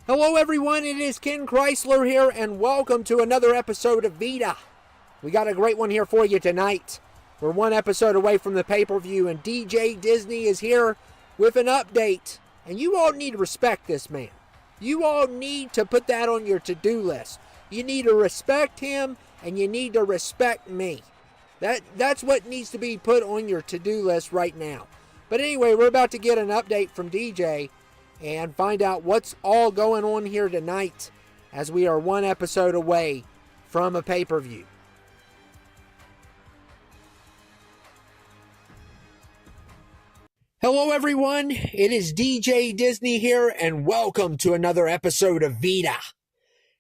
Hello everyone, it is Ken Chrysler here, and welcome to another episode of VITA. We got a great one here for you tonight. We're one episode away from the pay-per-view, and DJ Disney is here with an update. And you all need to respect this man. You all need to put that on your to-do list. You need to respect him, and you need to respect me. That's what needs to be put on your to-do list right now. But anyway, we're about to get an update from DJ and find out what's all going on here tonight as we are one episode away from a pay-per-view. Hello everyone, it is DJ Disney here, and welcome to another episode of VITA.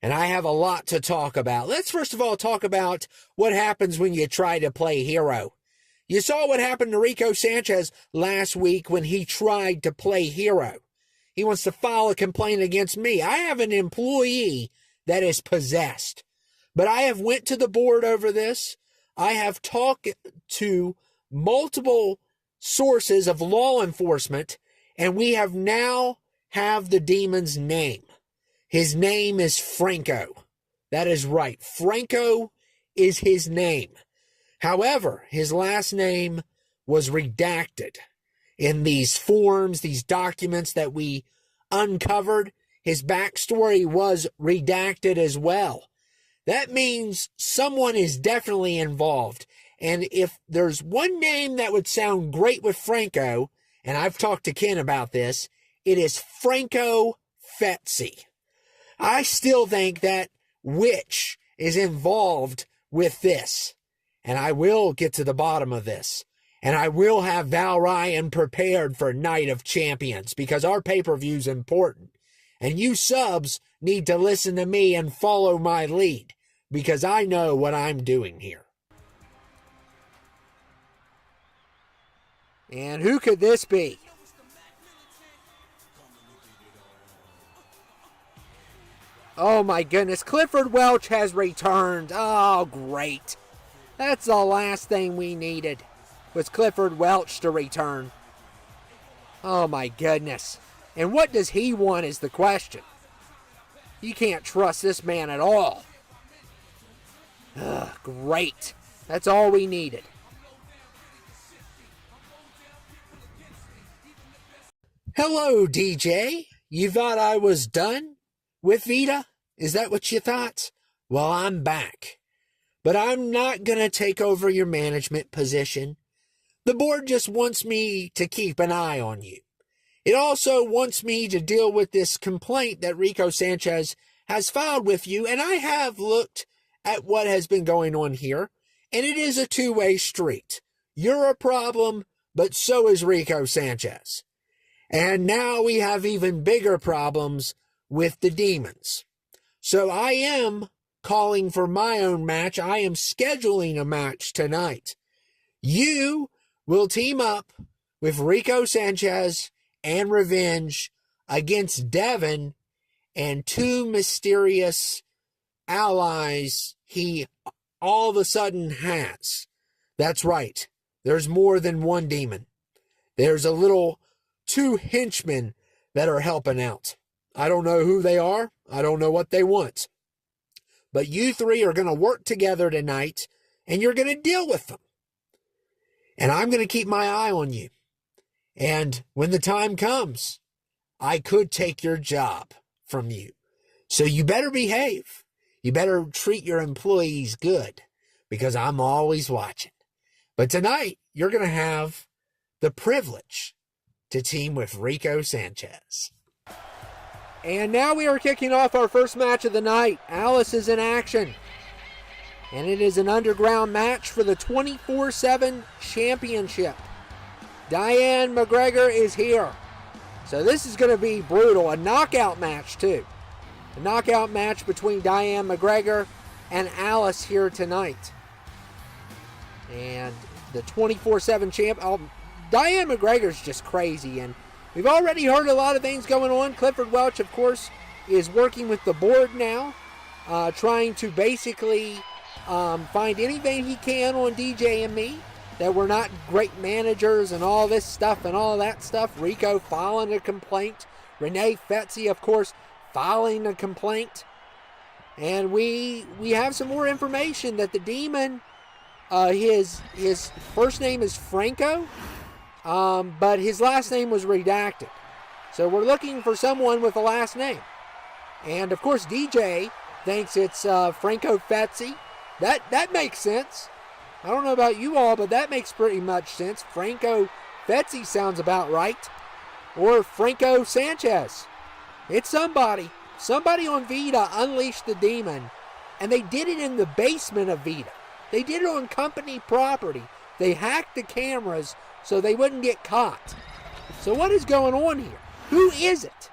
And I have a lot to talk about. Let's first of all talk about what happens when you try to play hero. You saw what happened to Reko Sanchez last week when he tried to play hero. He wants to file a complaint against me. I have an employee that is possessed. But I have went to the board over this. I have talked to multiple sources of law enforcement, and we have now have the demon's name. His name is Franko. That is right. Franko is his name. However, his last name was redacted. In these forms, these documents that we uncovered, his backstory was redacted as well. That means someone is definitely involved. And if there's one name that would sound great with Franko, and I've talked to Ken about this, it is Franko Fetzi. I still think that witch is involved with this. And I will get to the bottom of this. And I will have Val Ryan prepared for Night of Champions because our pay-per-view is important. And you subs need to listen to me and follow my lead because I know what I'm doing here. And who could this be? Oh my goodness, Clifford Welch has returned. Oh, great. That's the last thing we needed, was Clifford Welch to return. Oh my goodness. And what does he want is the question. You can't trust this man at all. Ugh, great. That's all we needed. Hello, DJ. You thought I was done with VITA? Is that what you thought? Well, I'm back. But I'm not going to take over your management position. The board just wants me to keep an eye on you. It also wants me to deal with this complaint that Reko Sanchez has filed with you, and I have looked at what has been going on here, and it is a two-way street. You're a problem, but so is Reko Sanchez. And now we have even bigger problems with the demons. So I am calling for my own match. I am scheduling a match tonight. You will team up with Reko Sanchez and Revenge against Devin and two mysterious allies he all of a sudden has. That's right. There's more than one demon. There's a little two henchmen that are helping out. I don't know who they are. I don't know what they want. But you three are going to work together tonight, and you're going to deal with them. And I'm going to keep my eye on you. And when the time comes, I could take your job from you. So you better behave. You better treat your employees good, because I'm always watching. But tonight, you're going to have the privilege to team with Reko Sanchez. And now we are kicking off our first match of the night. Alice is in action. And it is an underground match for the 24/7 championship. Dianna McGregor is here. So this is going to be brutal. A knockout match, too. A knockout match between Dianna McGregor and Alice here tonight. And the 24/7 champ. Dianna McGregor's just crazy. And we've already heard a lot of things going on. Clifford Welch, of course, is working with the board now, trying to basically find anything he can on DJ and me, that we're not great managers and all this stuff and all that stuff. Reko filing a complaint. Renee Fetzi, of course, filing a complaint. And we have some more information that the Demon, his first name is Franko, but his last name was redacted. So we're looking for someone with a last name. And of course DJ thinks it's Franko Fetzi. That makes sense. I don't know about you all, but that makes pretty much sense. Franko Fetzi sounds about right. Or Franco Sanchez. It's somebody. Somebody on VITA unleashed the Demon, and they did it in the basement of VITA. They did it on company property. They hacked the cameras so they wouldn't get caught. So what is going on here? Who is it?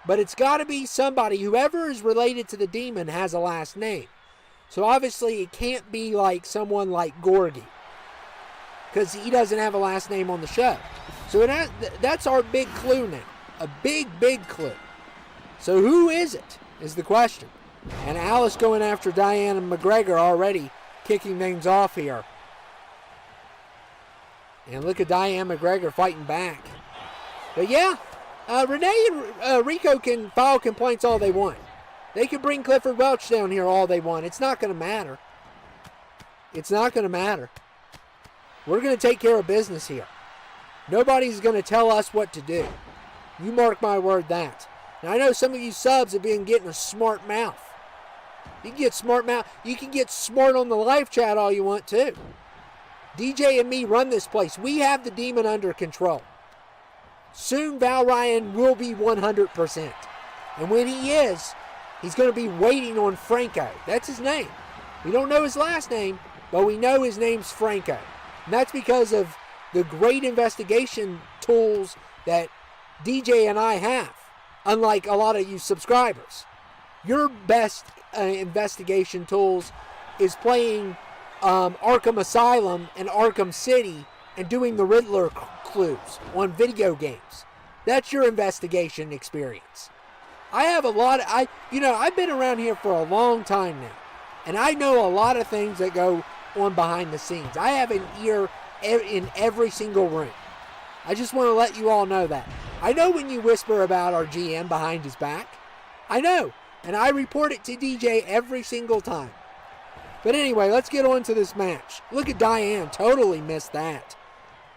But it's got to be somebody. Whoever is related to the Demon has a last name. So obviously it can't be like someone like Gorgie, because he doesn't have a last name on the show. So that's our big clue now. A big clue. So who is it, is the question. And Alice going after Dianna McGregor already, kicking things off here. And look at Dianna McGregor fighting back. But yeah, Renee and Reko can file complaints all they want. They can bring Clifford Welch down here all they want. It's not going to matter. It's not going to matter. We're going to take care of business here. Nobody's going to tell us what to do. You mark my word that. Now, I know some of you subs have been getting a smart mouth. You can get smart mouth. You can get smart on the live chat all you want too. DJ and me run this place. We have the Demon under control. Soon Val Ryan will be 100%. And when he is, he's going to be waiting on Franko. That's his name. We don't know his last name, but we know his name's Franko. And that's because of the great investigation tools that DJ and I have. Unlike a lot of you subscribers. Your best investigation tools is playing Arkham Asylum and Arkham City and doing the Riddler clues on video games. That's your investigation experience. I have a lot of, I've been around here for a long time now. And I know a lot of things that go on behind the scenes. I have an ear in every single room. I just want to let you all know that. I know when you whisper about our GM behind his back. I know. And I report it to DJ every single time. But anyway, let's get on to this match. Look at Dianne. Totally missed that.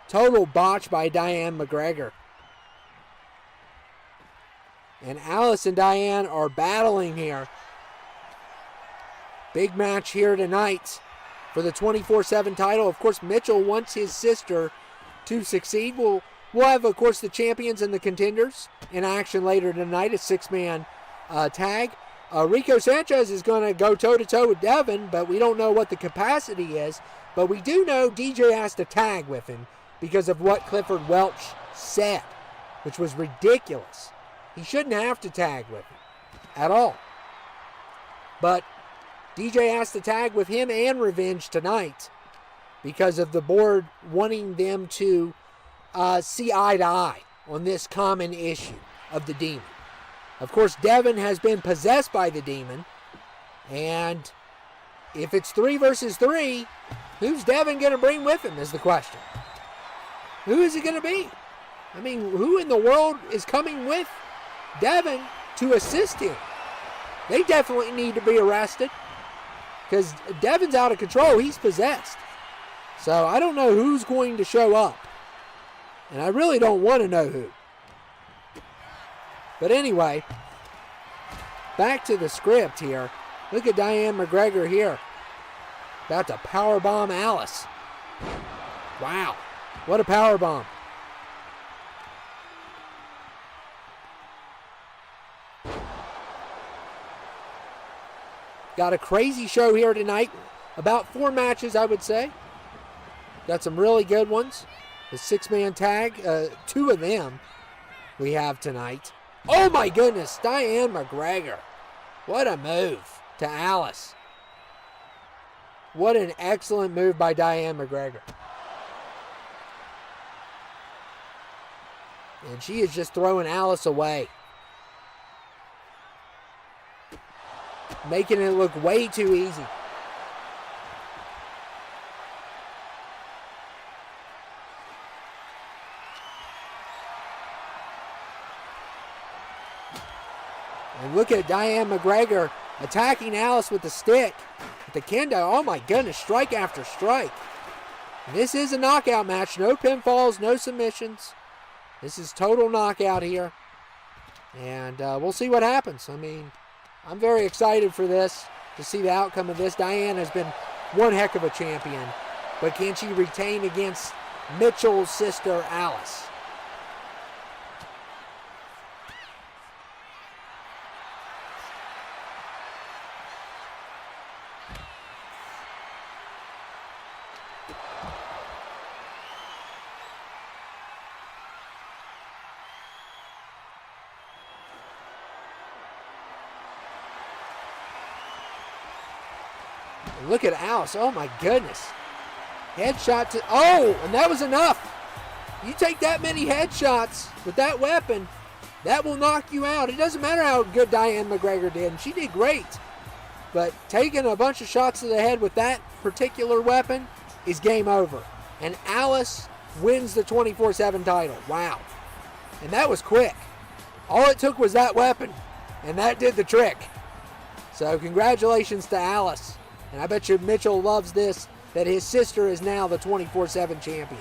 Total botch by Dianna McGregor. And Alice and Dianne are battling here. Big match here tonight for the 24/7 title. Of course, Mitchell wants his sister to succeed. We'll have, of course, the champions and the contenders in action later tonight, a six-man tag. Reko Sanchez is going to go toe-to-toe with Devin, but we don't know what the capacity is. But we do know DJ has to tag with him because of what Clifford Welch said, which was ridiculous. He shouldn't have to tag with him at all. But DJ has to tag with him and Revenge tonight because of the board wanting them to see eye to eye on this common issue of the Demon. Of course, Devin has been possessed by the Demon, and if it's 3 versus 3, who's Devin going to bring with him is the question. Who is it going to be? I mean, who in the world is coming with Devin to assist him? They definitely need to be arrested because Devin's out of control. He's possessed. So I don't know who's going to show up. And I really don't want to know who. But anyway, back to the script here. Look at Dianna McGregor here. About to powerbomb Alice. Wow. What a powerbomb. Got a crazy show here tonight. About 4 matches, I would say. Got some really good ones. The 6-man tag, 2 of them we have tonight. Oh my goodness, Dianna McGregor. What a move to Alice. What an excellent move by Dianna McGregor. And she is just throwing Alice away. Making it look way too easy. And look at Dianna McGregor attacking Alice with the stick. With the kendo, oh my goodness, strike after strike. And this is a knockout match. No pinfalls, no submissions. This is total knockout here. And we'll see what happens. I mean, I'm very excited for this, to see the outcome of this. Dianna has been one heck of a champion. But can she retain against Mitchell's sister, Alice? Look at Alice. Oh, my goodness. Headshot to... Oh, and that was enough. You take that many headshots with that weapon, that will knock you out. It doesn't matter how good Dianna McGregor did, and she did great. But taking a bunch of shots to the head with that particular weapon is game over. And Alice wins the 24/7 title. Wow. And that was quick. All it took was that weapon, and that did the trick. So congratulations to Alice. And I bet you Mitchell loves this, that his sister is now the 24/7 champion.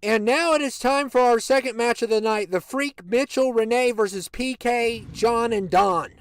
And now it is time for our second match of the night. The Freak Mitchell Renee versus PK, John, and Don.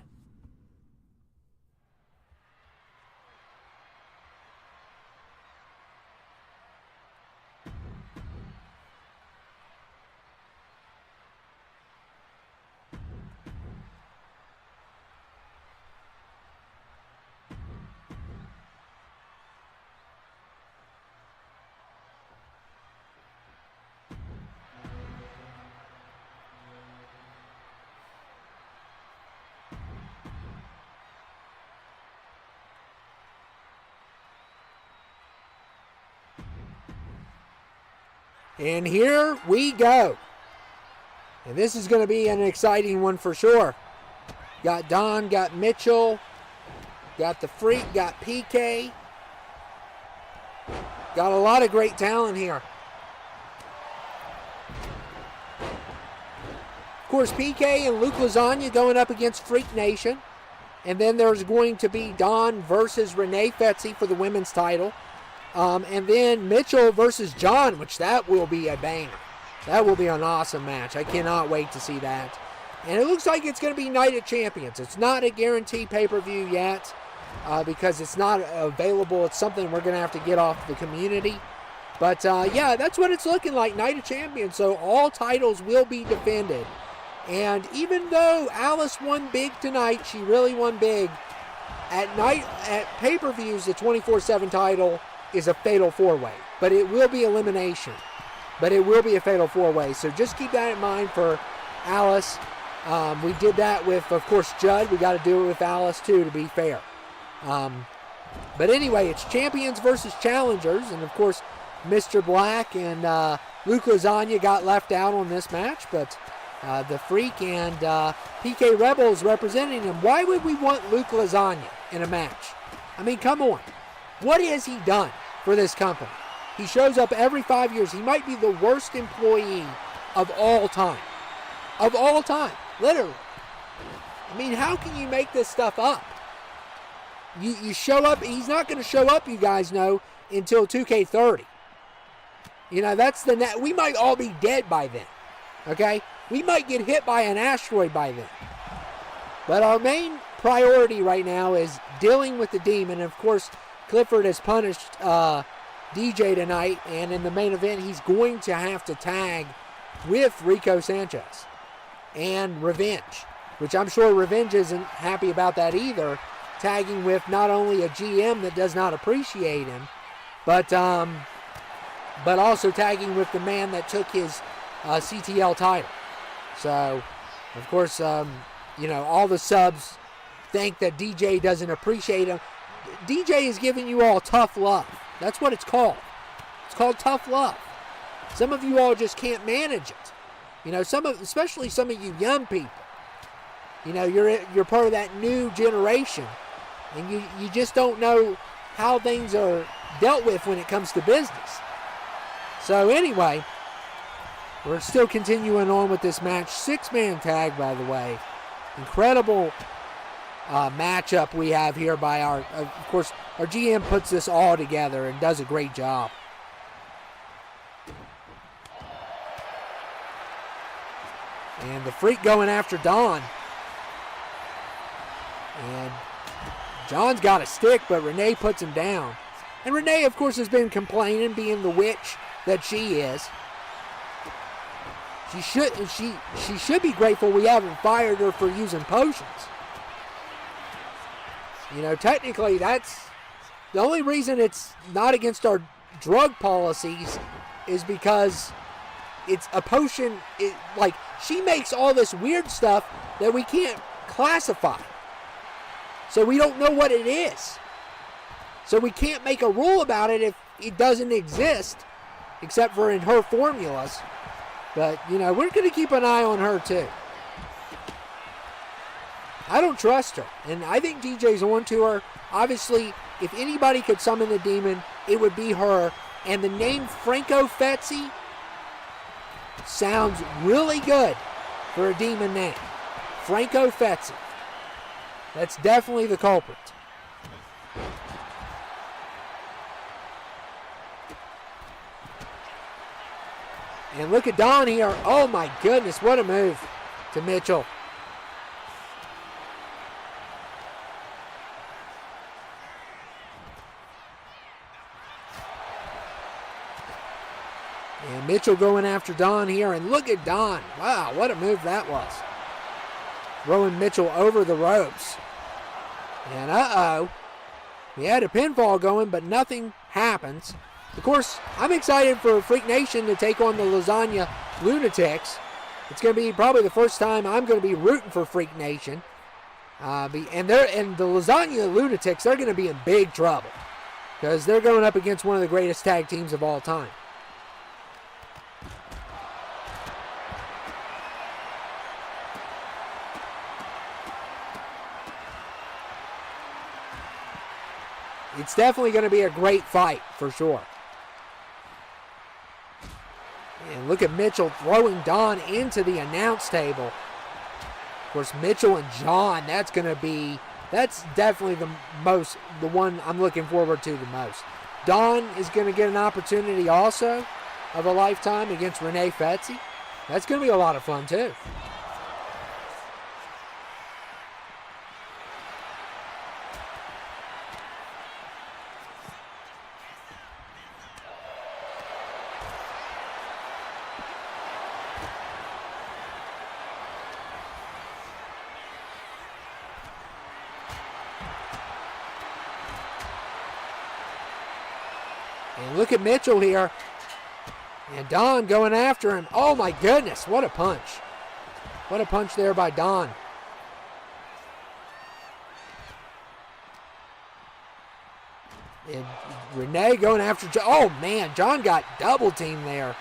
And here we go. And this is going to be an exciting one for sure. Got Don, got Mitchell, got the Freak, got PK. Got a lot of great talent here. Of course, PK and Luke Lasagna going up against Freak Nation. And then there's going to be Don versus Renee Fetzi for the women's title. And then Mitchell versus John, which that will be a banger. That will be an awesome match. I cannot wait to see that. And it looks like it's going to be Night of Champions. It's not a guaranteed pay-per-view yet because it's not available. It's something we're going to have to get off the community. But, yeah, that's what it's looking like, Night of Champions. So all titles will be defended. And even though Alice won big tonight, she really won big, at pay-per-views, the 24/7 title is a fatal four-way, but it will be elimination. But it will be a fatal four-way, so just keep that in mind for Alice. We did that with, of course, Judd. We got to do it with Alice, too, to be fair. But anyway, it's champions versus challengers, and, of course, Mr. Black and Luke Lasagna got left out on this match, but the Freak and PK Rebels representing him. Why would we want Luke Lasagna in a match? I mean, come on. What has he done for this company? He shows up every 5 years. He might be the worst employee of all time. Of all time, literally. I mean, how can you make this stuff up? You show up, he's not going to show up, you guys know, until 2K30. You know, that's the net. We might all be dead by then, okay? We might get hit by an asteroid by then. But our main priority right now is dealing with the demon. And, of course, Clifford has punished DJ tonight, and in the main event, he's going to have to tag with Reko Sanchez and Revenge, which I'm sure Revenge isn't happy about that either, tagging with not only a GM that does not appreciate him, but also tagging with the man that took his CTL title. So, of course, you know, all the subs think that DJ doesn't appreciate him. DJ is giving you all tough love. That's what it's called. It's called tough love. Some of you all just can't manage it. You know, especially some of you young people. You know, you're part of that new generation, and you just don't know how things are dealt with when it comes to business. So anyway, we're still continuing on with this match. 6-man tag, by the way. incredible matchup we have here by of course, our GM puts this all together and does a great job. And the Freak going after Dawn. And John's got a stick, but Renee puts him down. And Renee, of course, has been complaining, being the witch that she is. She should be grateful we haven't fired her for using potions. You know, technically, that's the only reason it's not against our drug policies is because it's a potion. Like, she makes all this weird stuff that we can't classify. So we don't know what it is. So we can't make a rule about it if it doesn't exist, except for in her formulas. But, you know, we're going to keep an eye on her, too. I don't trust her, and I think DJ's on to her. Obviously, if anybody could summon the demon, it would be her. And the name Franko Fetzi sounds really good for a demon name. Franko Fetzi. That's definitely the culprit. And look at Don here. Oh my goodness, what a move to Mitchell. And Mitchell going after Don here. And look at Don. Wow, what a move that was. Throwing Mitchell over the ropes. And we had a pinfall going, but nothing happens. Of course, I'm excited for Freak Nation to take on the Lasagna Lunatics. It's going to be probably the first time I'm going to be rooting for Freak Nation. And the Lasagna Lunatics, they're going to be in big trouble because they're going up against one of the greatest tag teams of all time. It's definitely going to be a great fight for sure. And look at Mitchell throwing Don into the announce table. Of course, Mitchell and John, that's definitely the one I'm looking forward to the most. Don is going to get an opportunity also of a lifetime against Renee Fetzi. That's going to be a lot of fun too. And look at Mitchell here. And Don going after him. Oh my goodness, what a punch. What a punch there by Don. And Renee going after John. Oh man, John got double teamed there.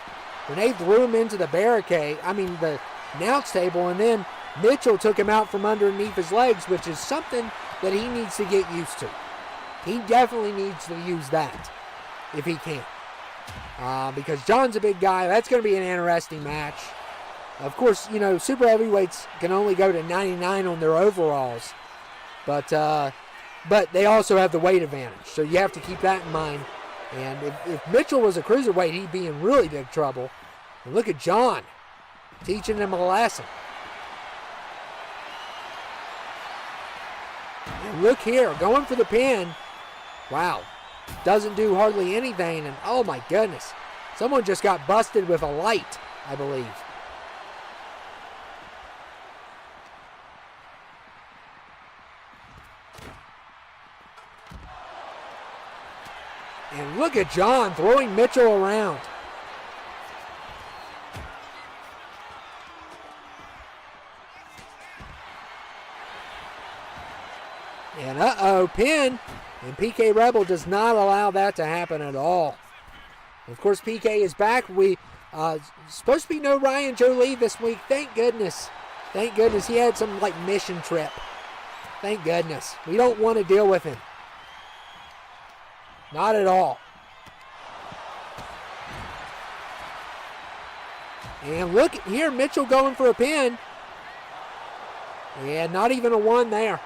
Renee threw him into the the announce table, and then Mitchell took him out from underneath his legs, which is something that he needs to get used to. He definitely needs to use that if he can. Because John's a big guy. That's going to be an interesting match. Of course, you know, super heavyweights can only go to 99 on their overalls. But they also have the weight advantage. So you have to keep that in mind. And if Mitchell was a cruiserweight, he'd be in really big trouble. And look at John teaching him a lesson. And look here, going for the pin. Wow. Doesn't do hardly anything, and oh my goodness. Someone just got busted with a light, I believe. And look at John throwing Mitchell around. And pin. And PK Rebel does not allow that to happen at all. Of course, PK is back. We supposed to be no Ryan Jolie this week. Thank goodness. Thank goodness. He had some mission trip. Thank goodness. We don't want to deal with him. Not at all. And look here, Mitchell going for a pin. Yeah, not even a 1 there.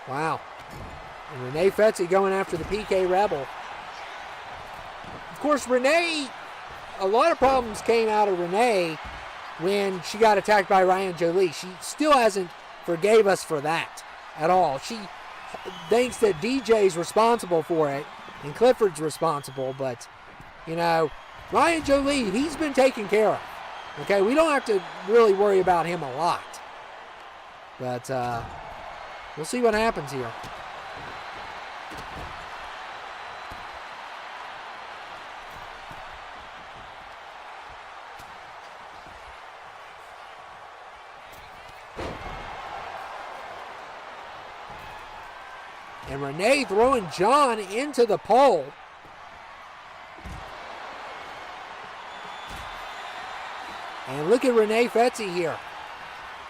Wow. And Renee Fetzi going after the PK Rebel. Of course, Renee, a lot of problems came out of Renee when she got attacked by Ryan Jolie. She still hasn't forgave us for that at all. She thinks that DJ's responsible for it and Clifford's responsible, but, you know, Ryan Jolie, he's been taken care of. Okay, we don't have to really worry about him a lot. But we'll see what happens here. And Renee throwing John into the pole. And look at Renee Fetzi here.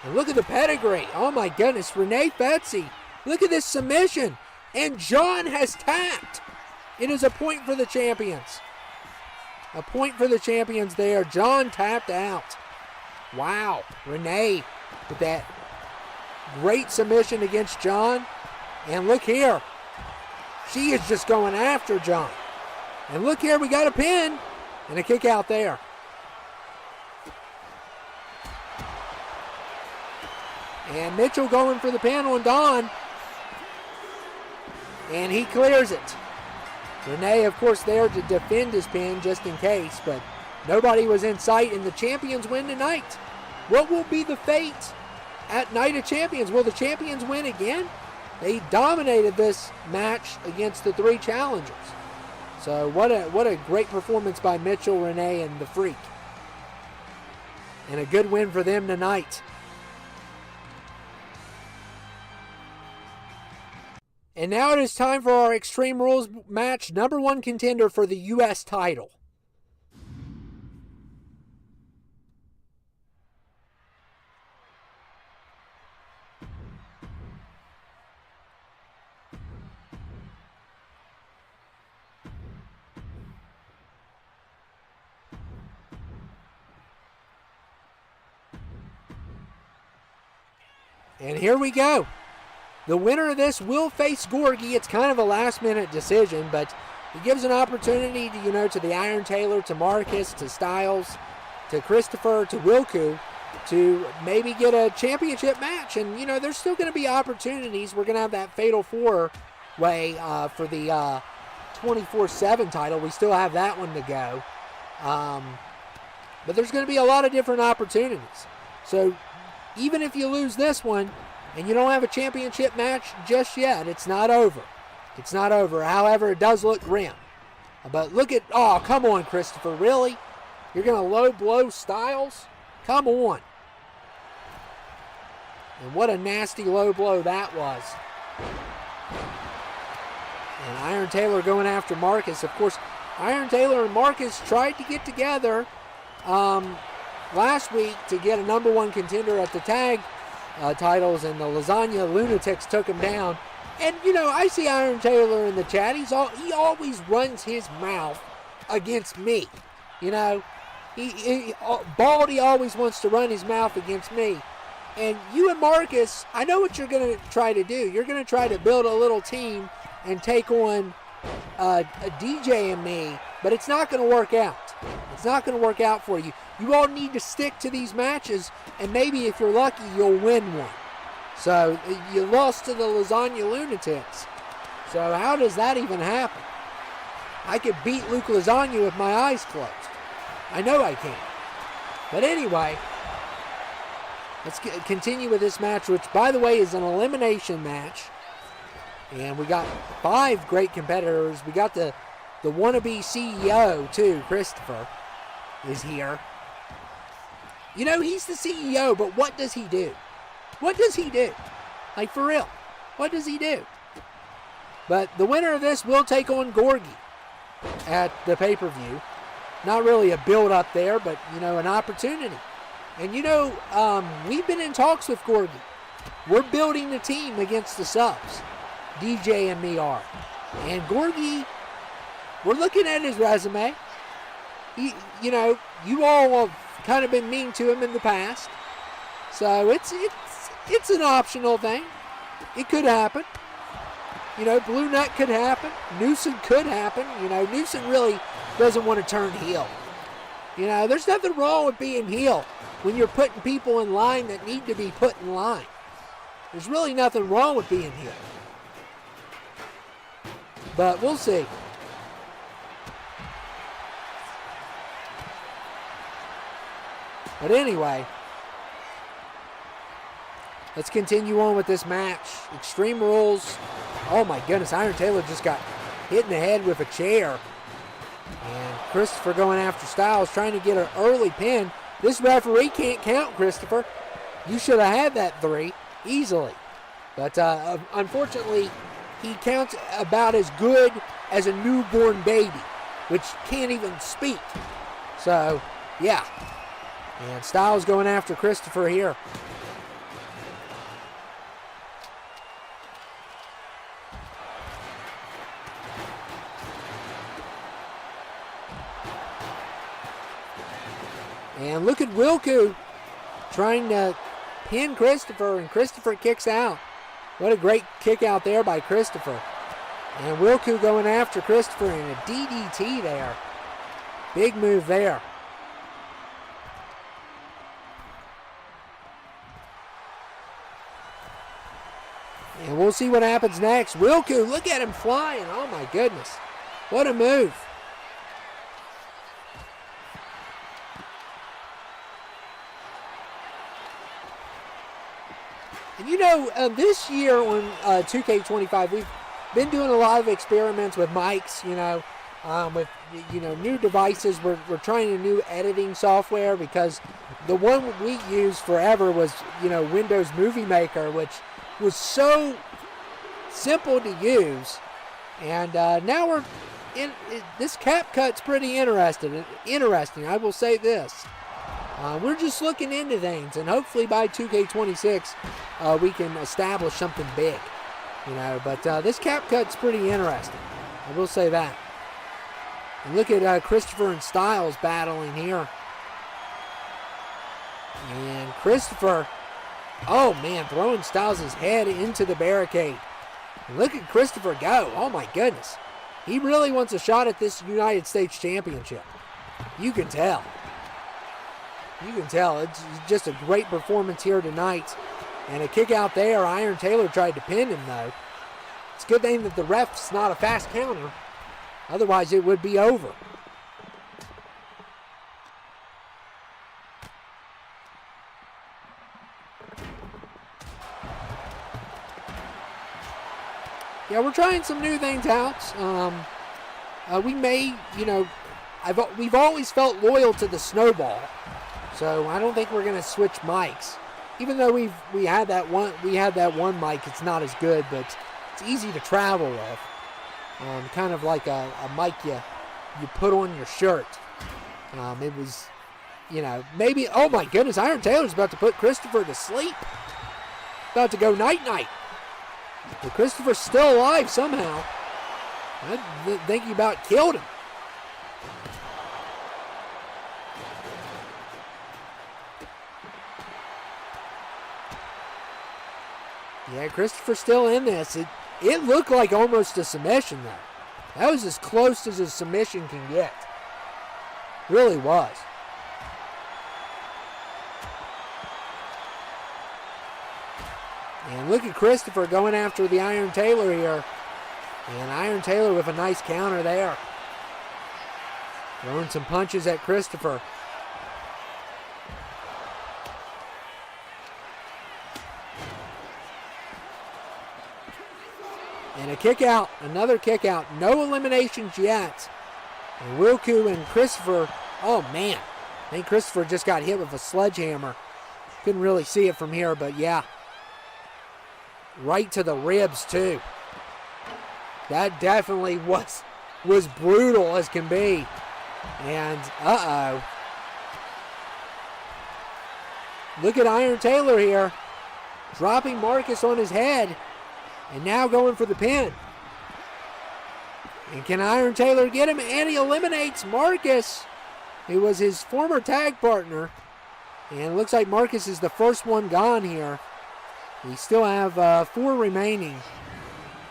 And look at the pedigree. Oh my goodness, Renee Fetzi. Look at this submission. And John has tapped. It is a point for the champions. A point for the champions there. John tapped out. Wow. Renee with that great submission against John. And look here. She is just going after John. And look here, we got a pin. And a kick out there. And Mitchell going for the pin on Don. And he clears it. Renee, of course, there to defend his pin just in case. But nobody was in sight, and the champions win tonight. What will be the fate at Night of Champions? Will the champions win again? They dominated this match against the 3 challengers. So what a great performance by Mitchell, Renee, and the Freak. And a good win for them tonight. And now it is time for our Extreme Rules match, number 1 contender for the U.S. title. And here we go. The winner of this will face Gorgie. It's kind of a last-minute decision, but it gives an opportunity to, to the Iron Taylor, to Marcus, to Styles, to Christopher, to Wilku, to maybe get a championship match. And, there's still going to be opportunities. We're going to have that Fatal 4-way for the 24/7 title. We still have that one to go. But there's going to be a lot of different opportunities. So even if you lose this one and you don't have a championship match just yet, it's not over. It's not over. However, it does look grim. But look at, oh, come on, Christopher, really? You're going to low blow Styles? Come on. And what a nasty low blow that was. And Iron Taylor going after Marcus. Of course, Iron Taylor and Marcus tried to get together last week to get a number 1 contender at the tag titles, and the Lasagna Lunatics took him down. And, I see Iron Taylor in the chat. He always runs his mouth against me. Baldy always wants to run his mouth against me. And you and Marcus, I know what you're going to try to do. You're going to try to build a little team and take on a DJ and me, but it's not going to work out. It's not going to work out for you. You all need to stick to these matches, and maybe if you're lucky, you'll win one. So you lost to the Lasagna Lunatics. So how does that even happen? I could beat Luke Lasagna with my eyes closed. I know I can. But anyway, let's continue with this match, which, by the way, is an elimination match. And we got 5 great competitors. We got the wannabe CEO, too. Christopher is here. He's the CEO, but what does he do? What does he do? Like, for real, what does he do? But the winner of this will take on Gorgie at the pay-per-view. Not really a build-up there, but, an opportunity. And, we've been in talks with Gorgie. We're building a team against the subs. DJ and me are. And Gorgie, we're looking at his resume. He, you all have kind of been mean to him in the past. So it's an optional thing. It could happen. You know, Blue Nut could happen. Newsom could happen. You know, Newsom really doesn't want to turn heel. You know, there's nothing wrong with being heel when you're putting people in line that need to be put in line. There's really nothing wrong with being heel. But we'll see. But anyway, let's continue on with this match. Extreme Rules. Oh my goodness, Iron Taylor just got hit in the head with a chair. And Christopher going after Styles, trying to get an early pin. This referee can't count, Christopher. You should have had that 3 easily. But unfortunately, he counts about as good as a newborn baby, which can't even speak. So, yeah. And Styles going after Christopher here. And look at Wilku trying to pin Christopher, and Christopher kicks out. What a great kick out there by Christopher. And Wilku going after Christopher in a DDT there. Big move there. And we'll see what happens next. Wilku, look at him flying. Oh my goodness. What a move. And you know, this year on 2K25, we've been doing a lot of experiments with mics, you know, with, you know, new devices. We're trying a new editing software because the one we used forever was, you know, Windows Movie Maker, which was so simple to use. And now we're in, this cap cut's pretty interesting. I will say this. We're just looking into things, and hopefully by 2K26 we can establish something big, you know. But this cap cut's pretty interesting. I will say that. And look at Christopher and Styles battling here. And Christopher, oh man, throwing Styles' head into the barricade. And look at Christopher go. Oh my goodness. He really wants a shot at this United States Championship. You can tell. You can tell. It's just a great performance here tonight. And a kick out there. Iron Taylor tried to pin him, though. It's a good thing that the ref's not a fast counter. Otherwise, it would be over. Yeah, we're trying some new things out. We may, you know, we've always felt loyal to the snowball. So I don't think we're going to switch mics. Even though we had that one mic, it's not as good, but it's easy to travel with. Kind of like a mic you put on your shirt. It was, you know, maybe, oh my goodness, Iron Taylor's about to put Christopher to sleep. About to go night-night. But Christopher's still alive somehow. I think he about killed him. Yeah, Christopher's still in this. It looked like almost a submission, though. That was as close as a submission can get. Really was. And look at Christopher going after the Iron Taylor here. And Iron Taylor with a nice counter there. Throwing some punches at Christopher. And a kick out, another kick out. No eliminations yet. And Wilku and Christopher, oh man. I think Christopher just got hit with a sledgehammer. Couldn't really see it from here, but yeah. Right to the ribs too. That definitely was brutal as can be. And uh-oh. Look at Iron Taylor here. Dropping Marcus on his head. And now going for the pin. And can Iron Taylor get him? And he eliminates Marcus, who was his former tag partner. And it looks like Marcus is the first one gone here. We still have 4 remaining.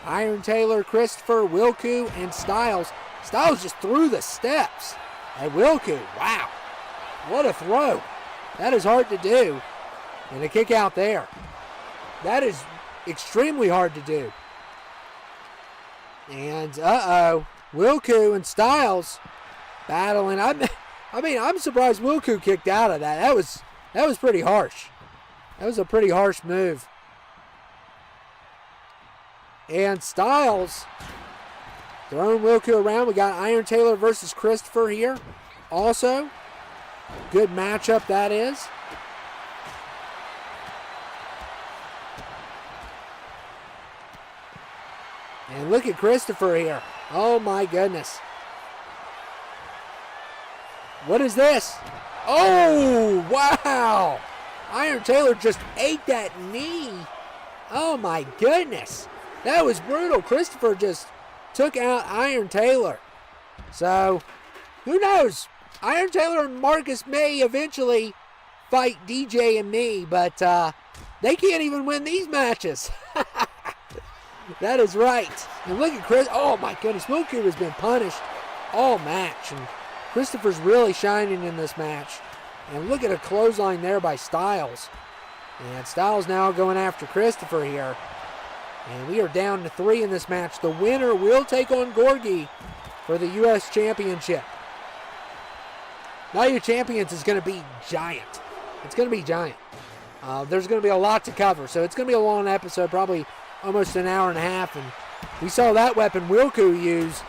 Iron Taylor, Christopher, Wilku, and Styles. Styles just threw the steps. And Wilku, wow. What a throw. That is hard to do. And a kick out there. That is extremely hard to do. And Wilku and Styles battling. I'm surprised Wilku kicked out of that. That was pretty harsh. That was a pretty harsh move. And Styles throwing Wilku around. We got Iron Taylor versus Christopher here. Also, good matchup that is. And look at Christopher here. Oh my goodness. What is this? Oh, wow. Iron Taylor just ate that knee. Oh my goodness. That was brutal. Christopher just took out Iron Taylor. So, who knows? Iron Taylor and Marcus may eventually fight DJ and me, but they can't even win these matches. That is right. And look at Chris. Oh my goodness. Wilku has been punished all match. And Christopher's really shining in this match. And look at a clothesline there by Styles. And Styles now going after Christopher here. And we are down to 3 in this match. The winner will take on Gorgie for the U.S. Championship. Now your champions is going to be giant. It's going to be giant. There's going to be a lot to cover. So it's going to be a long episode, probably almost an hour and a half. And we saw that weapon Wilku use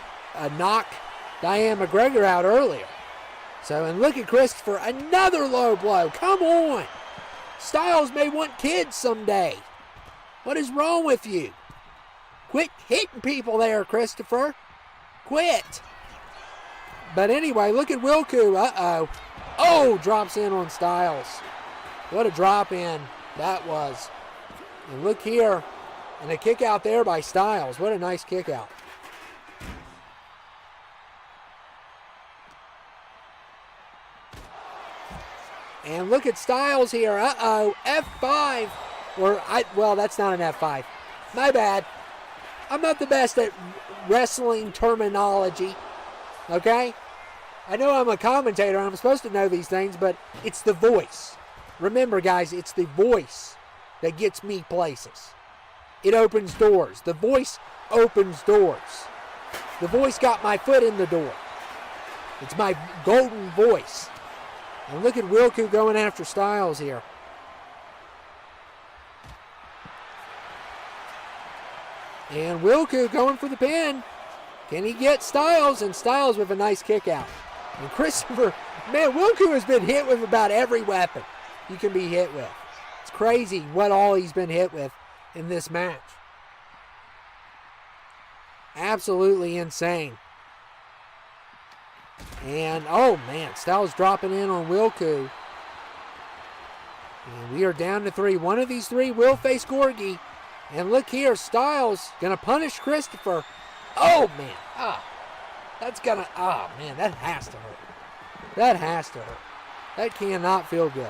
knock Dianna McGregor out earlier. So, and look at Christopher. Another low blow. Come on. Styles may want kids someday. What is wrong with you? Quit hitting people there, Christopher. Quit. But anyway, look at Wilku. Uh-oh. Oh, drops in on Styles. What a drop in that was. And look here. And a kick out there by Styles. What a nice kick out. And look at Styles here. Uh-oh. F5. Well, that's not an F5. My bad. I'm not the best at wrestling terminology. Okay? I know I'm a commentator and I'm supposed to know these things, but it's the voice. Remember, guys, it's the voice that gets me places. It opens doors. The voice opens doors. The voice got my foot in the door. It's my golden voice. And look at Wilku going after Styles here. And Wilku going for the pin. Can he get Styles? And Styles with a nice kick out. And Christopher, man, Wilku has been hit with about every weapon you can be hit with. It's crazy what all he's been hit with in this match. Absolutely insane. And, oh man, Styles dropping in on Wilku. And we are down to 3. One of these 3 will face Gorgie. And look here, Styles going to punish Christopher. Oh, man. That's going to, man, that has to hurt. That has to hurt. That cannot feel good.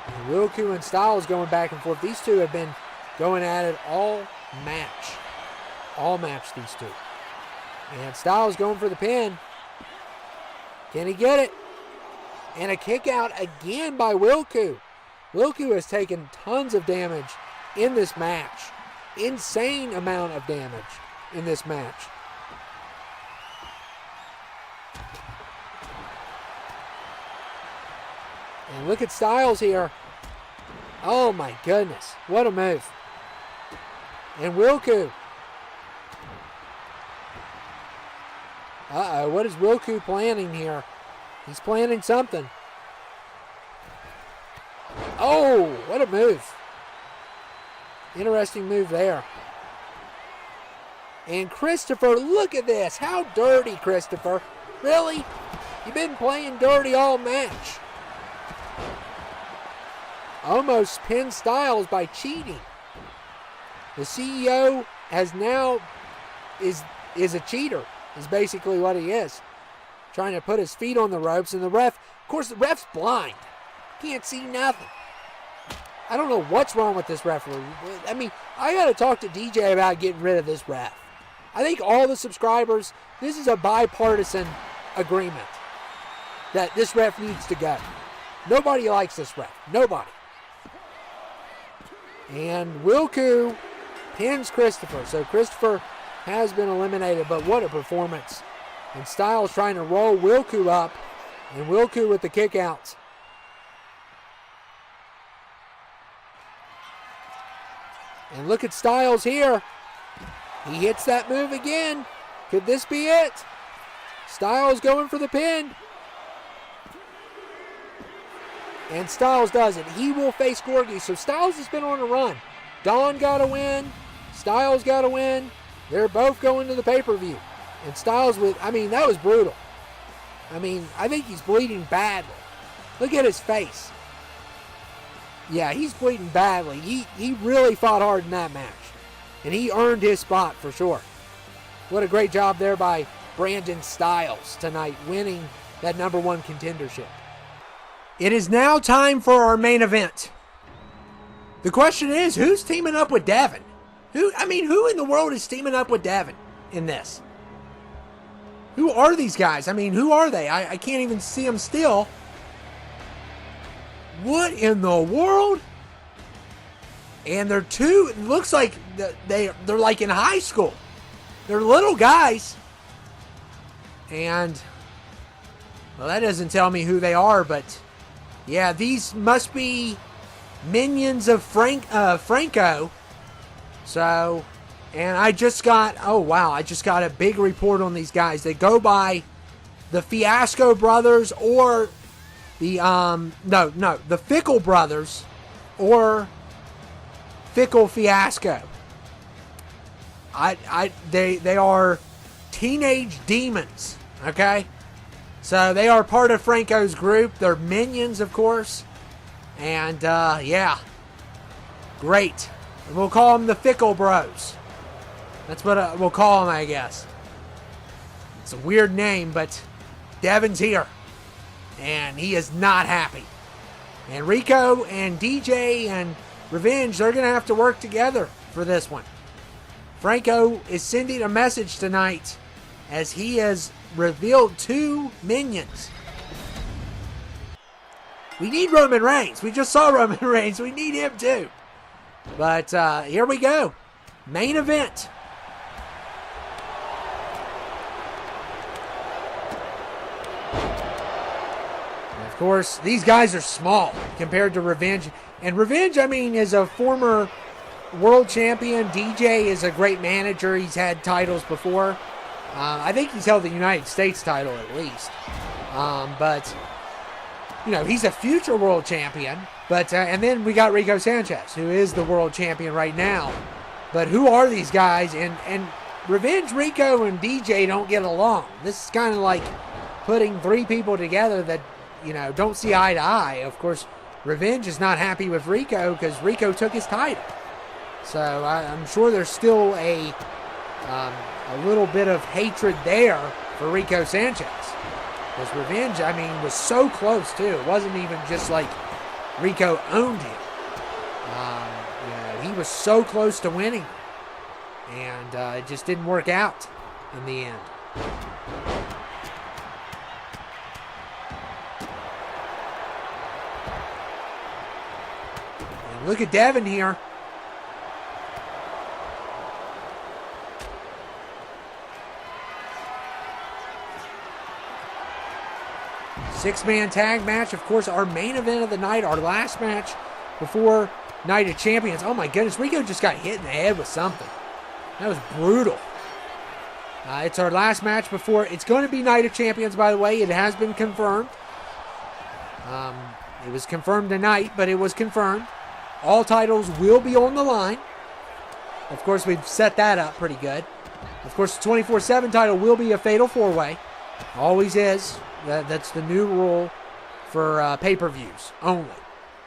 And Wilku and Styles going back and forth. These two have been going at it all match. All match, these two. And Styles going for the pin. Can he get it? And a kick out again by Wilku. Wilku has taken tons of damage in this match. Insane amount of damage in this match. And look at Styles here. Oh my goodness. What a move. And Wilku. Uh-oh. What is Wilku planning here? He's planning something. Oh, what a move. Interesting move there. And Christopher, look at this. How dirty, Christopher. Really? You've been playing dirty all match. Almost pinned Styles by cheating. The CEO has now is a cheater, is basically what he is. Trying to put his feet on the ropes, and the ref, of course, the ref's blind. Can't see nothing. I don't know what's wrong with this referee. I mean, I got to talk to DJ about getting rid of this ref. I think all the subscribers, this is a bipartisan agreement that this ref needs to go. Nobody likes this ref. Nobody. And Wilku pins Christopher. So Christopher has been eliminated, but what a performance. And Styles trying to roll Wilku up, and Wilku with the kick out. And look at Styles here. He hits that move again. Could this be it? Styles going for the pin. And Styles does it. He will face Gorgie. So Styles has been on a run. Don got a win. Styles got a win. They're both going to the pay-per-view. And Styles with, I mean, that was brutal. I mean, I think he's bleeding badly. Look at his face. Yeah, he's bleeding badly. He really fought hard in that match. And he earned his spot for sure. What a great job there by Brandon Styles tonight, winning that #1 contendership. It is now time for our main event. The question is, who's teaming up with Devin? Who in the world is teaming up with Devin in this? Who are these guys? I mean, who are they? I can't even see them still. What in the world? And they're two, it looks like they're like in high school. They're little guys. And, well, that doesn't tell me who they are, but yeah, these must be minions of Franko. So, and I just got a big report on these guys. They go by the Fiasco brothers or the the Fickle brothers or Fickle Fiasco. They are teenage demons, okay? So they are part of Franko's group. They're minions, of course. And yeah, great. We'll call them the Fickle Bros. That's what we'll call them, I guess. It's a weird name, but Devin's here. And he is not happy. And Reko and DJ and Revenge, they're going to have to work together for this one. Franko is sending a message tonight as he has revealed 2 minions. We need Roman Reigns. We just saw Roman Reigns. We need him too. But here we go. Main event. And of course, these guys are small compared to Revenge. And Revenge, I mean, is a former world champion. DJ is a great manager. He's had titles before. I think he's held the United States title at least. But, you know, he's a future world champion. But and then we got Rico Sanchez, who is the world champion right now. But who are these guys? And Revenge, Reko, and DJ don't get along. This is kind of like putting 3 people together that, you know, don't see eye to eye. Of course, Revenge is not happy with Reko because Reko took his title. So I'm sure there's still a little bit of hatred there for Rico Sanchez. Because Revenge, I mean, was so close too. It wasn't even just like Reko owned him. You know, he was so close to winning. And it just didn't work out in the end. And look at Devin here. Six-man tag match. Of course, our main event of the night, our last match before Night of Champions. Oh my goodness, Reko just got hit in the head with something. That was brutal. It's our last match before. It's going to be Night of Champions, by the way. It has been confirmed. It was confirmed tonight, but it was confirmed. All titles will be on the line. Of course, we've set that up pretty good. Of course, the 24/7 title will be a fatal 4-way. Always is. That's the new rule for pay-per-views only.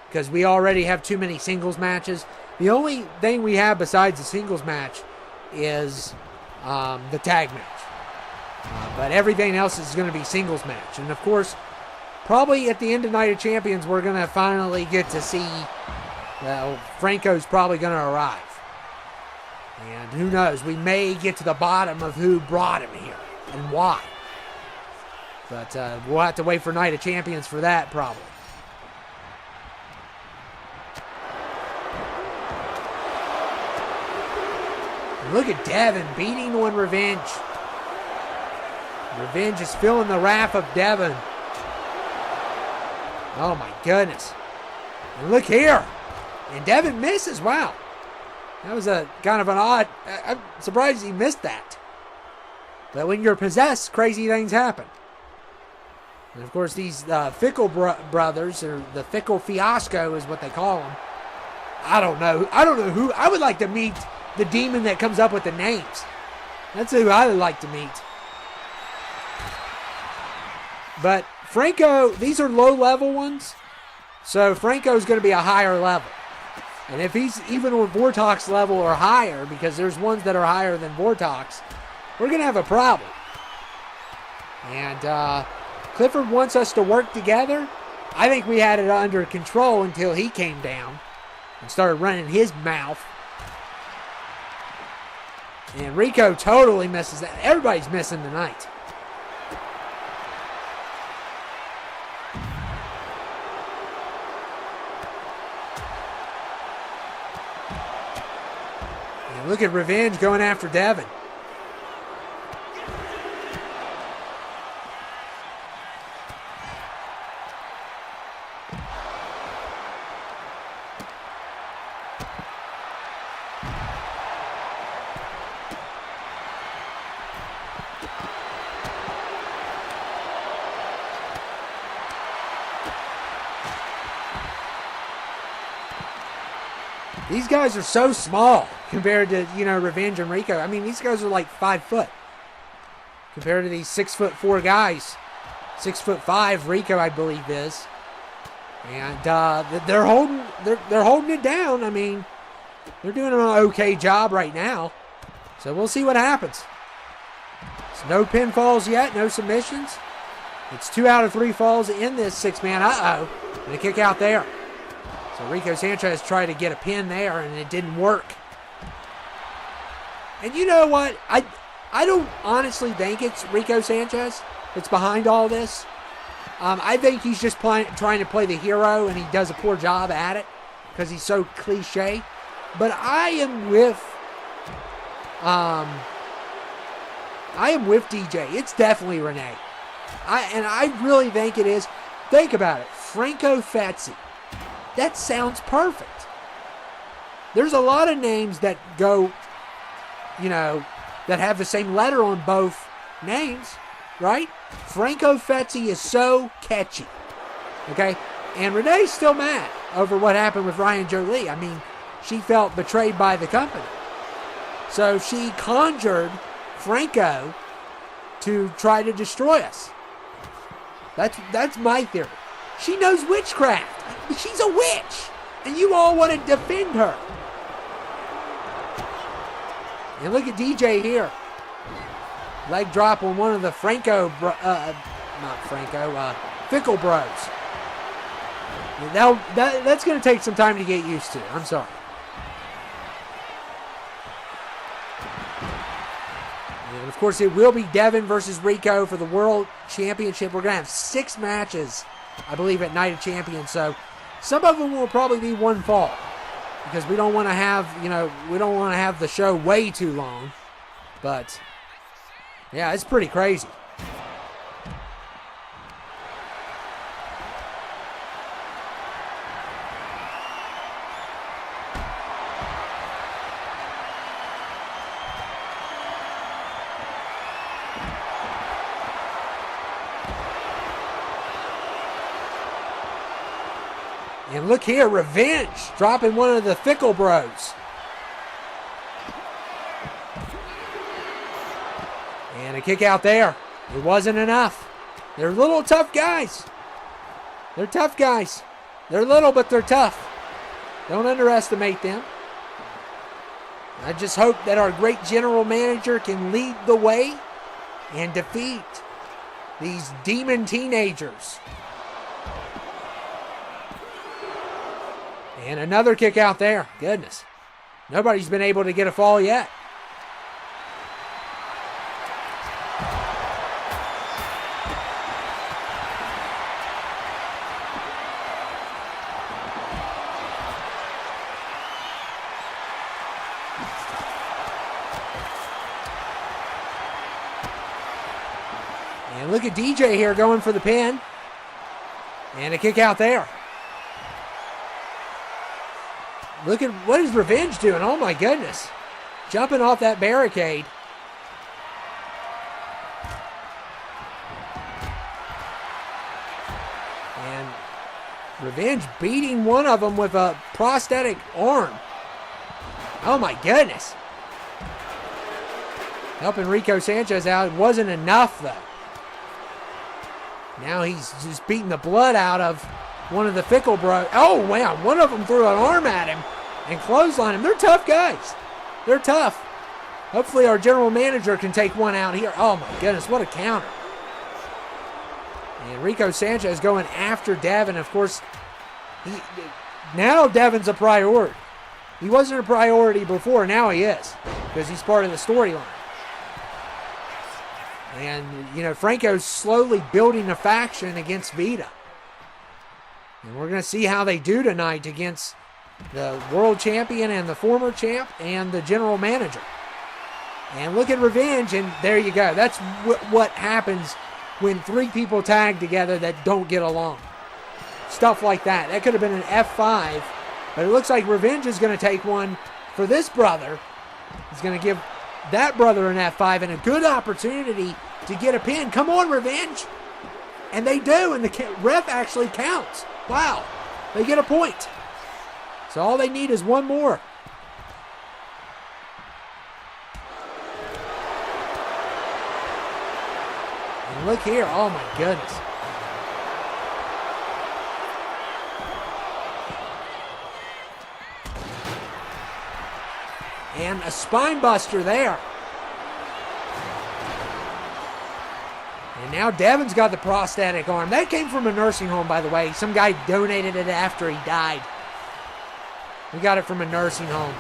Because we already have too many singles matches. The only thing we have besides the singles match is the tag match. But everything else is going to be singles match. And of course, probably at the end of Night of Champions, we're going to finally get to see well, Franko's probably going to arrive. And who knows, we may get to the bottom of who brought him here and why. But we'll have to wait for Night of Champions for that, probably. And look at Devin beating on Revenge. Revenge is feeling the wrath of Devin. Oh my goodness. And look here. And Devin misses. Wow. That was a kind of an odd. I'm surprised he missed that. But when you're possessed, crazy things happen. And of course, these Fickle brothers, or the Fickle Fiasco is what they call them. I don't know who. I would like to meet the demon that comes up with the names. That's who I would like to meet. But Franko, these are low-level ones. So Franko's going to be a higher level. And if he's even on Vortox level or higher, because there's ones that are higher than Vortox, we're going to have a problem. And Clifford wants us to work together. I think we had it under control until he came down and started running his mouth. And Reko totally misses that. Everybody's missing tonight. And look at Revenge going after Devin. These guys are so small compared to, Revenge and Reko. I mean, these guys are like 5 foot compared to these 6'4" guys. 6'5" Reko, I believe, is. And they're holding it down. I mean, they're doing an okay job right now. So we'll see what happens. It's no pinfalls yet, no submissions. It's 2 out of 3 falls in this 6-man. Uh-oh. And a kick out there. So Rico Sanchez tried to get a pin there, and it didn't work. And you know what? I don't honestly think it's Rico Sanchez that's behind all this. I think he's just trying to play the hero, and he does a poor job at it because he's so cliche. But I am with DJ. It's definitely Renee. I really think it is. Think about it. Franko Fetzi. That sounds perfect. There's a lot of names that go, that have the same letter on both names, right? Franko Fetzi is so catchy, okay? And Renee's still mad over what happened with Ryan Jolie. I mean, she felt betrayed by the company. So she conjured Franko to try to destroy us. That's my theory. She knows witchcraft. She's a witch. And you all want to defend her. And look at DJ here. Leg drop on one of the Fickle Bros. That's going to take some time to get used to. I'm sorry. And of course, it will be Devin versus Reko for the World Championship. We're going to have 6 matches, I believe, at Night of Champions. So some of them will probably be one fall because we don't want to have, the show way too long. But yeah, it's pretty crazy. And look here, Revenge dropping one of the Fickle Bros. And a kick out there. It wasn't enough. They're little tough guys. They're tough guys. They're little, but they're tough. Don't underestimate them. I just hope that our great general manager can lead the way and defeat these demon teenagers. And another kick out there. Goodness. Nobody's been able to get a fall yet. And look at DJ here going for the pin. And a kick out there. Look at what is Revenge doing. Oh my goodness. Jumping off that barricade. And Revenge beating one of them with a prosthetic arm. Oh my goodness. Helping Reko Sanchez out. It wasn't enough though. Now he's just beating the blood out of one of the Fickle Bros. Oh, wow. One of them threw an arm at him and clotheslined him. They're tough guys. They're tough. Hopefully our general manager can take one out here. Oh, my goodness. What a counter. And Reko Sanchez going after Devin. Of course, now Devin's a priority. He wasn't a priority before. Now he is because he's part of the storyline. And, you know, Franko's slowly building a faction against VITA. And we're going to see how they do tonight against the world champion and the former champ and the general manager. And look at Revenge, and there you go. That's what happens when three people tag together that don't get along. Stuff like that. That could have been an F5, but it looks like Revenge is going to take one for this brother. He's going to give that brother an F5 and a good opportunity to get a pin. Come on, Revenge. And they do, and the ref actually counts. Wow. They get a point. So all they need is one more. And look here. Oh, my goodness. And a spine buster there. And now Devin's got the prosthetic arm. That came from a nursing home, by the way. Some guy donated it after he died. We got it from a nursing home.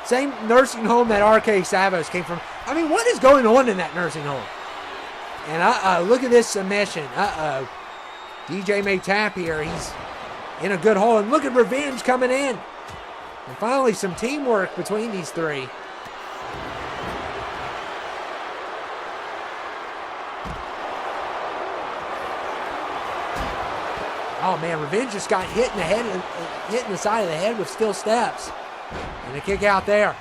Same nursing home that RK Savos came from. I mean, what is going on in that nursing home? And look at this submission. DJ may tap here. He's in a good hole. And look at Revenge coming in. And finally, some teamwork between these three. Oh man, Revenge just got hit in the head, hit in the side of the head with steel steps. And a kick out there.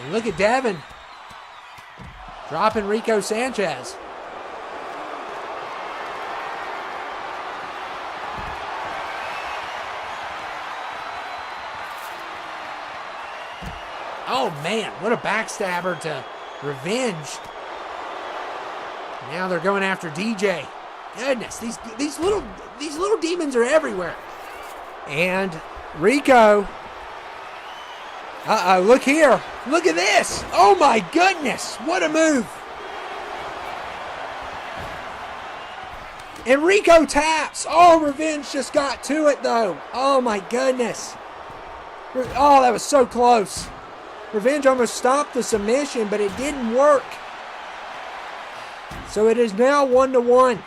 And look at Devin dropping Reko Sanchez. Oh man, what a backstabber to Revenge. Now they're going after DJ. Goodness, these little demons are everywhere. And Reko. Look here. Look at this. Oh my goodness. What a move. And Reko taps. Oh, Revenge just got to it though. Oh my goodness. Oh, that was so close. Revenge almost stopped the submission, but it didn't work. So it is now 1-1.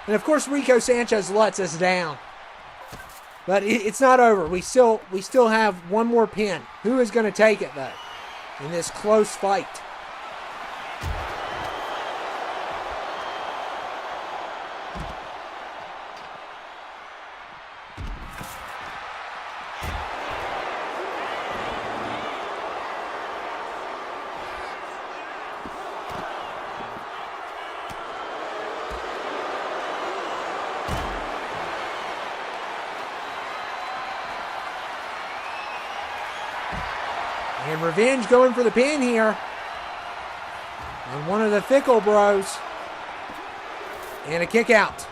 And of course, Reko Sanchez lets us down. But it's not over. We still have one more pin. Who is going to take it, though, in this close fight? And Revenge going for the pin here. on one of the Fickle Bros. And a kick out.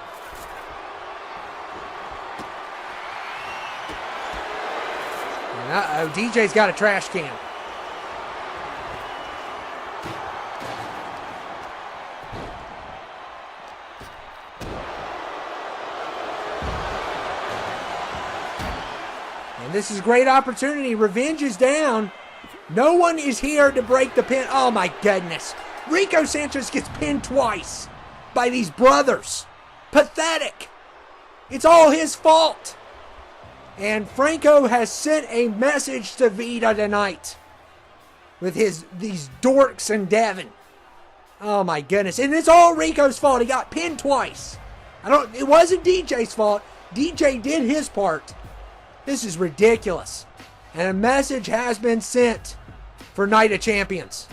And uh-oh, DJ's got a trash can. And this is a great opportunity. Revenge is down. No one is here to break the pin. Oh my goodness. Rico Sanchez gets pinned twice by these brothers. Pathetic. It's all his fault. And Franko has sent a message to VITA tonight with these dorks and Devin. Oh my goodness. And it's all Rico's fault. He got pinned twice. It wasn't DJ's fault. DJ did his part. This is ridiculous. And a message has been sent for Night of Champions.